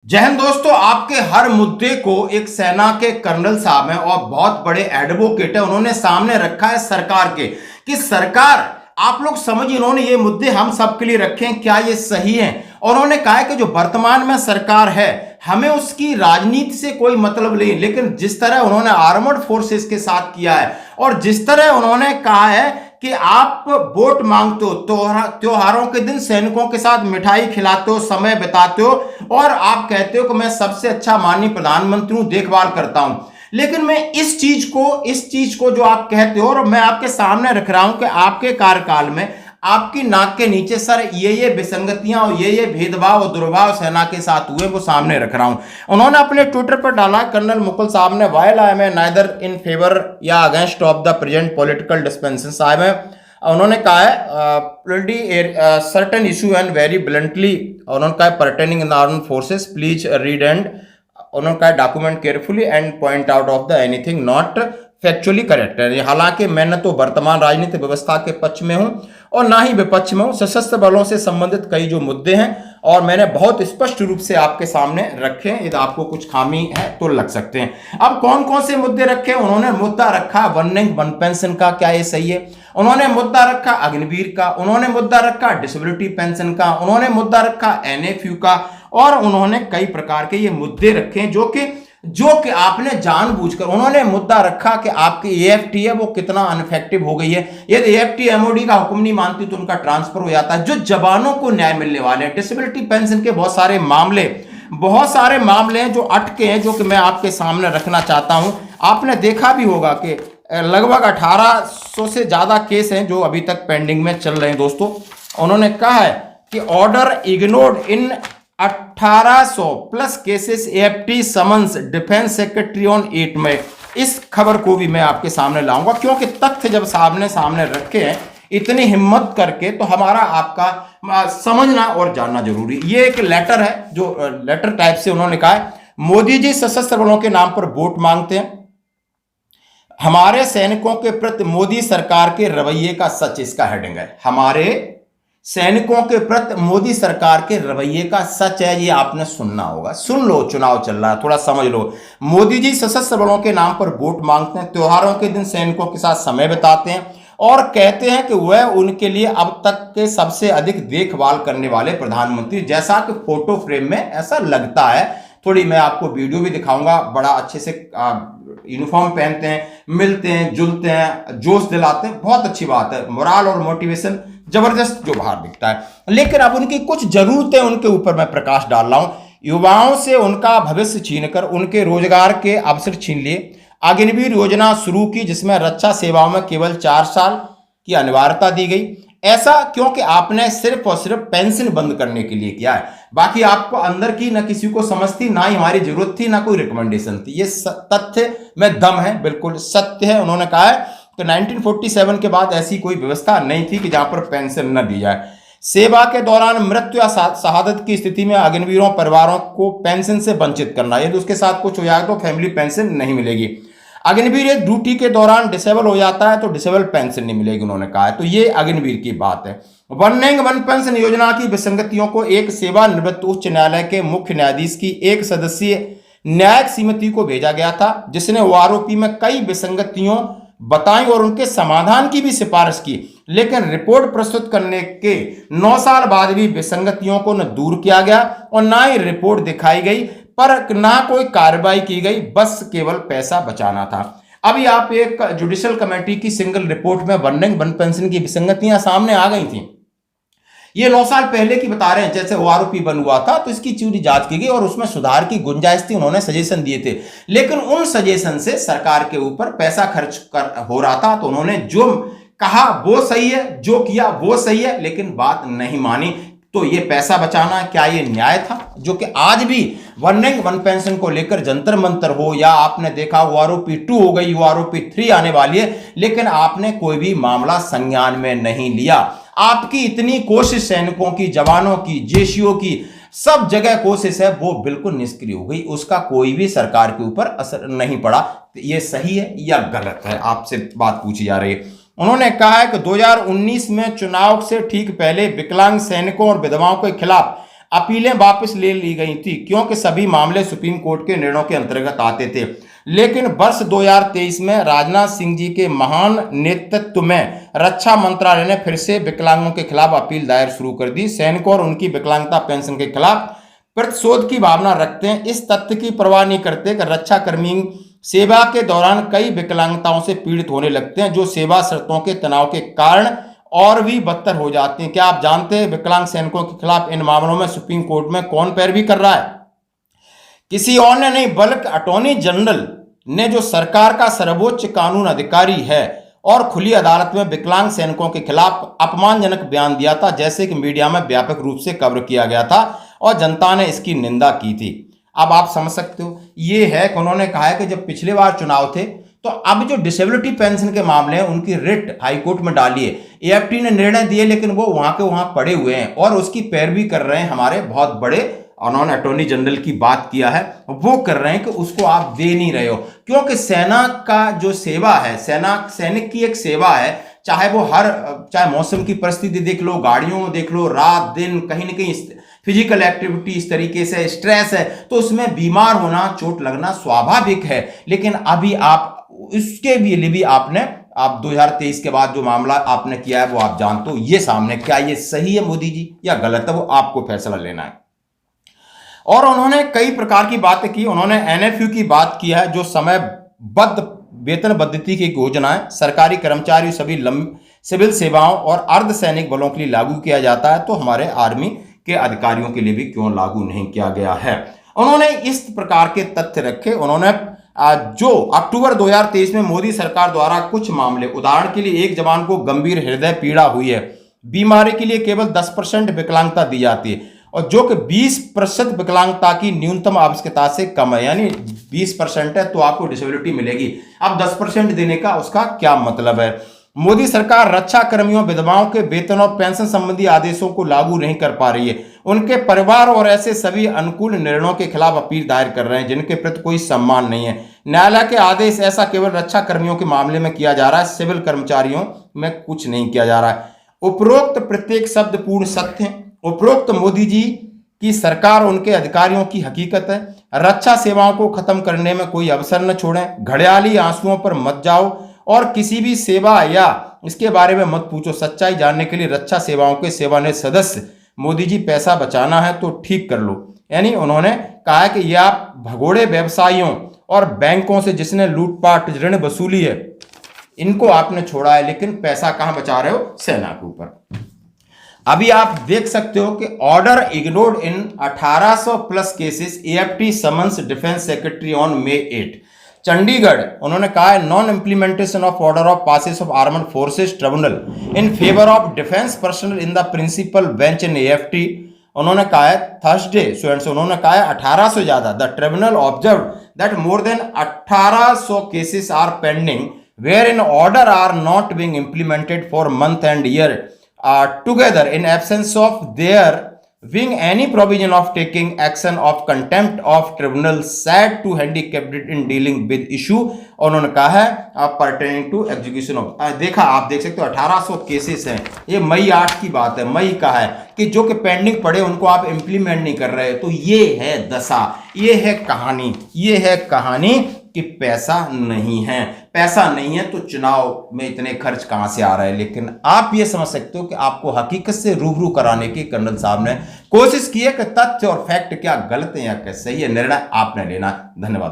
जय हिंद दोस्तों। आपके हर मुद्दे को एक सेना के कर्नल साहब हैं और बहुत बड़े एडवोकेट है, उन्होंने सामने रखा है सरकार के कि सरकार आप लोग समझिए, उन्होंने ये मुद्दे हम सबके लिए रखे हैं, क्या ये सही है। और उन्होंने कहा है कि जो वर्तमान में सरकार है हमें उसकी राजनीति से कोई मतलब नहीं, लेकिन जिस तरह उन्होंने आर्मर्ड फोर्सेस के साथ किया है और जिस तरह उन्होंने कहा है कि आप वोट मांगते हो, त्योहारों के दिन सैनिकों के साथ मिठाई खिलाते हो, समय बिताते हो और आप कहते हो कि मैं सबसे अच्छा माननीय प्रधानमंत्री हूं, देखभाल करता हूं। लेकिन मैं इस चीज को जो आप कहते हो और मैं आपके सामने रख रहा हूं कि आपके कार्यकाल में आपकी नाक के नीचे सर ये विसंगतियां और ये भेदभाव और दुर्भाव सेना के साथ हुए, वो सामने रख रहा हूं। उन्होंने अपने ट्विटर पर डाला, कर्नल मुकुल साहब ने, while I am neither in favour या against of the present political dispenses, साहब है उन्होंने कहा है certain issue and very bluntly, उन्होंने कहा pertaining in the armed forces please read and उन्होंने कहा document carefully and point out of the anything not factually correct है। हालांकि मैं न तो वर्तमान राजनीतिक व्यवस्था के पक्ष में हूं और ना ही विपक्ष में हूं। सशस्त्र बलों से संबंधित कई जो मुद्दे हैं और मैंने बहुत स्पष्ट रूप से आपके सामने रखे हैं, यदि आपको कुछ खामी है तो लग सकते हैं। अब कौन कौन से मुद्दे रखे? उन्होंने मुद्दा रखा वन रैंक वन पेंशन का, क्या ये सही है? उन्होंने मुद्दा रखा अग्निवीर का, उन्होंने मुद्दा रखा डिसेबिलिटी पेंशन का, उन्होंने मुद्दा रखा एनएफयू का और उन्होंने कई प्रकार के ये मुद्दे रखे जो कि आपने जानबूझकर, उन्होंने मुद्दा रखा कि आपकी एएफटी है वो कितना अनइफेक्टिव हो गई है। यदि एएफटी एमओडी का हुक्म नहीं मानती तो उनका ट्रांसफर हो जाता है। जो जवानों को न्याय मिलने वाले हैं, डिसेबिलिटी पेंशन के बहुत सारे मामले हैं जो अटके हैं, जो कि मैं आपके सामने रखना चाहता हूं। आपने देखा भी होगा कि लगभग 1800 से ज्यादा केस हैं जो अभी तक पेंडिंग में चल रहे हैं। दोस्तों, उन्होंने कहा है कि order ignored in 1800 plus cases AFT summons defence secretary on 8 मई। इस खबर को भी मैं आपके सामने लाऊंगा क्योंकि तथ्य जब सामने रखे हैं इतनी हिम्मत करके, तो हमारा आपका समझना और जानना जरूरी। ये एक लेटर है जो लेटर टाइप से उन्होंने कहा है, मोदी जी सशस्त्र बलों के नाम पर वोट मांगते हैं, हमारे सैनिकों के प्रति मोदी सरकार के रवैये का सच, इसका हेडिंग है। हमारे सैनिकों के प्रति मोदी सरकार के रवैये का सच है। ये आपने सुनना होगा, सुन लो, चुनाव चल रहा है, थोड़ा समझ लो। मोदी जी सशस्त्र बलों के नाम पर वोट मांगते हैं, त्योहारों के दिन सैनिकों के साथ समय बिताते हैं और कहते हैं कि वह उनके लिए अब तक के सबसे अधिक देखभाल करने वाले प्रधानमंत्री, जैसा कि फोटो फ्रेम में ऐसा लगता है। थोड़ी मैं आपको वीडियो भी दिखाऊंगा, बड़ा अच्छे से यूनिफॉर्म पहनते हैं, मिलते हैं, जुलते हैं, जोश दिलाते हैं, बहुत अच्छी बात है। मोराल और मोटिवेशन जबरदस्त जो बाहर दिखता है। लेकिन अब उनकी कुछ जरूरतें, उनके ऊपर मैं प्रकाश डाल रहा हूं। युवाओं से उनका भविष्य छीनकर उनके रोजगार के अवसर छीन लिए। अग्निवीर योजना शुरू की जिसमें रक्षा सेवाओं में केवल 4 साल की अनिवार्यता दी गई। ऐसा क्योंकि आपने सिर्फ और सिर्फ पेंशन बंद करने के लिए किया है, बाकी आपको अंदर की न किसी को समझ थी, ना ही हमारी जरूरत थी, ना कोई रिकमेंडेशन थी। ये तथ्य में दम है, बिल्कुल सत्य है। उन्होंने कहा है कि 1947 के बाद ऐसी कोई व्यवस्था नहीं थी कि जहां पर पेंशन न दी जाए। सेवा के दौरान मृत्यु या शहादत की स्थिति में अग्निवीरों परिवारों को पेंशन से वंचित करना, यदि उसके साथ कुछ हो जाए तो फैमिली पेंशन नहीं मिलेगी। अग्निवीर एक ड्यूटी के दौरान डिसेबल हो जाता है तो डिसेबल पेंशन नहीं मिलेगी, उन्होंने कहा है। तो ये अग्निवीर की बात है। वन रैंक वन पेंशन योजना की विसंगतियों को एक सेवानिवृत्त उच्च न्यायालय के मुख्य न्यायाधीश की एक सदस्यीय न्यायिक समिति को भेजा गया था, जिसने ओआरओपी में कई विसंगतियों बताई और उनके समाधान की भी सिफारिश की। लेकिन रिपोर्ट प्रस्तुत करने के 9 साल बाद भी विसंगतियों को न दूर किया गया और ना ही रिपोर्ट दिखाई गई, पर ना कोई कार्रवाई की गई, बस केवल पैसा बचाना था। अभी आप एक जुडिशियल कमेटी की सिंगल रिपोर्ट में वन रैंक वन पेंशन की विसंगतियां सामने आ गई थी। ये 9 साल पहले की बता रहे हैं, जैसे ओआरओपी बन हुआ था तो इसकी पूरी जांच की गई और उसमें सुधार की गुंजाइश थी, उन्होंने सजेशन दिए थे। लेकिन उन सजेशन से सरकार के ऊपर पैसा खर्च हो रहा था, तो उन्होंने जो कहा वो सही है, जो किया वो सही है, लेकिन बात नहीं मानी। तो ये पैसा बचाना, क्या ये न्याय था? जो कि आज भी वन रैंक वन पेंशन को लेकर जंतर मंतर हो, या आपने देखा ओआरओपी 2 हो गई, ओआरओपी 3 आने वाली है, लेकिन आपने कोई भी मामला संज्ञान में नहीं लिया। आपकी इतनी कोशिश सैनिकों की, जवानों की, जेसीओ की, सब जगह कोशिश है, वो बिल्कुल निष्क्रिय हो गई, उसका कोई भी सरकार के ऊपर असर नहीं पड़ा। ये सही है या गलत है, आपसे बात पूछी जा रही है। उन्होंने कहा है कि 2019 में चुनाव से ठीक पहले विकलांग सैनिकों और विधवाओं के खिलाफ अपीलें वापस ले ली गई थी क्योंकि सभी मामले सुप्रीम कोर्ट के निर्णयों के अंतर्गत आते थे। लेकिन वर्ष 2023 में राजनाथ सिंह जी के महान नेतृत्व में रक्षा मंत्रालय ने फिर से विकलांगों के खिलाफ अपील दायर शुरू कर दी। सैनिकों और उनकी विकलांगता पेंशन के खिलाफ प्रतिशोध की भावना रखते हैं, इस तथ्य की परवाह नहीं करते कि रक्षा कर्मी सेवा के दौरान कई विकलांगताओं से पीड़ित होने लगते हैं, जो सेवा शर्तों के तनाव के कारण और भी बदतर हो जाती हैं। क्या आप जानते हैं विकलांग सैनिकों के खिलाफ इन मामलों में सुप्रीम कोर्ट में कौन पैरवी कर रहा है? किसी और ने नहीं बल्कि अटॉर्नी जनरल ने, जो सरकार का सर्वोच्च कानून अधिकारी है और खुली अदालत में विकलांग सैनिकों के खिलाफ अपमानजनक बयान दिया था, जैसे कि मीडिया में व्यापक रूप से कवर किया गया था और जनता ने इसकी निंदा की थी। अब आप समझ सकते हो, ये है कि उन्होंने कहा है कि जब पिछले बार चुनाव थे तो अब जो डिसेबिलिटी पेंशन के मामले हैं उनकी रिट हाईकोर्ट में डाली है। एएफटी ने निर्णय दिए लेकिन वो वहां के वहां पड़े हुए हैं और उसकी पैरवी कर रहे हैं हमारे बहुत बड़े, उन्होंने अटॉर्नी जनरल की बात किया है, वो कर रहे हैं कि उसको आप दे नहीं रहे हो, क्योंकि सेना का जो सेवा है, सैनिक की एक सेवा है, चाहे वो चाहे मौसम की परिस्थिति देख लो, गाड़ियों में देख लो, रात दिन कहीं ना कहीं फिजिकल एक्टिविटी इस तरीके से स्ट्रेस है, तो उसमें बीमार होना, चोट लगना स्वाभाविक है। लेकिन अभी आप इसके लिए भी आप 2023 के बाद जो मामला आपने किया है वो आप जानते हो ये सामने, क्या ये सही है मोदी जी या गलत है, वो आपको फैसला लेना है। और उन्होंने कई प्रकार की बातें की। उन्होंने एनएफयू की बात की है, जो समयबद्ध वेतन पद्धति की योजना है, सरकारी कर्मचारी सभी सिविल सेवाओं और अर्धसैनिक बलों के लिए लागू किया जाता है, तो हमारे आर्मी के अधिकारियों के लिए भी क्यों लागू नहीं किया गया है। उन्होंने इस प्रकार के तथ्य रखे। उन्होंने जो अक्टूबर 2023 में मोदी सरकार द्वारा कुछ मामले, उदाहरण के लिए एक जवान को गंभीर हृदय पीड़ा हुई है, बीमारी के लिए केवल 10% विकलांगता दी जाती है, और जो कि 20% विकलांगता की न्यूनतम आवश्यकता से कम है, यानी 20% है तो आपको डिसेबिलिटी मिलेगी। अब 10% देने का उसका क्या मतलब है? मोदी सरकार रक्षा कर्मियों, विधवाओं के वेतन और पेंशन संबंधी आदेशों को लागू नहीं कर पा रही है, उनके परिवार और ऐसे सभी अनुकूल निर्णयों के खिलाफ अपील दायर कर रहे हैं जिनके प्रति कोई सम्मान नहीं है। न्यायालय के आदेश ऐसा केवल रक्षा कर्मियों के मामले में किया जा रहा है, सिविल कर्मचारियों में कुछ नहीं किया जा रहा है। उपरोक्त प्रत्येक शब्द पूर्ण सत्य है। उपरोक्त मोदी जी की सरकार उनके अधिकारियों की हकीकत है। रक्षा सेवाओं को खत्म करने में कोई अवसर न छोड़ें। घड़ियाली आंसुओं पर मत जाओ और किसी भी सेवा या इसके बारे में मत पूछो। सच्चाई जानने के लिए रक्षा सेवाओं के सेवानिवृत्त सदस्य, मोदी जी पैसा बचाना है तो ठीक कर लो। यानी उन्होंने कहा है कि ये आप भगोड़े व्यवसायियों और बैंकों से जिसने लूटपाट ऋण वसूली है, इनको आपने छोड़ा है, लेकिन पैसा कहां बचा रहे हो? सेना के ऊपर। अभी आप देख सकते हो कि order ignored in 1800 plus cases, AFT summons defence secretary on May 8। Chandigarh, उन्होंने कहा है non implementation of order of passes of armed forces tribunal in favour of defence personnel in the principal bench in AFT. उन्होंने कहा है Thursday students, उन्होंने कहा है 1800 से ज्यादा। The tribunal observe that more than 1800 cases are pending where in order are not being implemented for month and year together in absence of there being any provision of taking action of contempt of tribunal sad to handicapped in dealing with issue। उन्होंने कहा है pertaining to execution of, देखा आप देख सकते हो 1800 cases हैं। ये मई 8 की बात है, मई का है कि जो कि पेंडिंग पड़े उनको आप इंप्लीमेंट नहीं कर रहे। तो ये है दशा, ये है कहानी, ये है कहानी कि पैसा नहीं है। पैसा नहीं है तो चुनाव में इतने खर्च कहां से आ रहा है। लेकिन आप ये समझ सकते हो कि आपको हकीकत से रूबरू कराने की कर्नल साहब ने कोशिश की है कि तथ्य और फैक्ट क्या गलत है या क्या सही है, निर्णय आपने लेना है। धन्यवाद।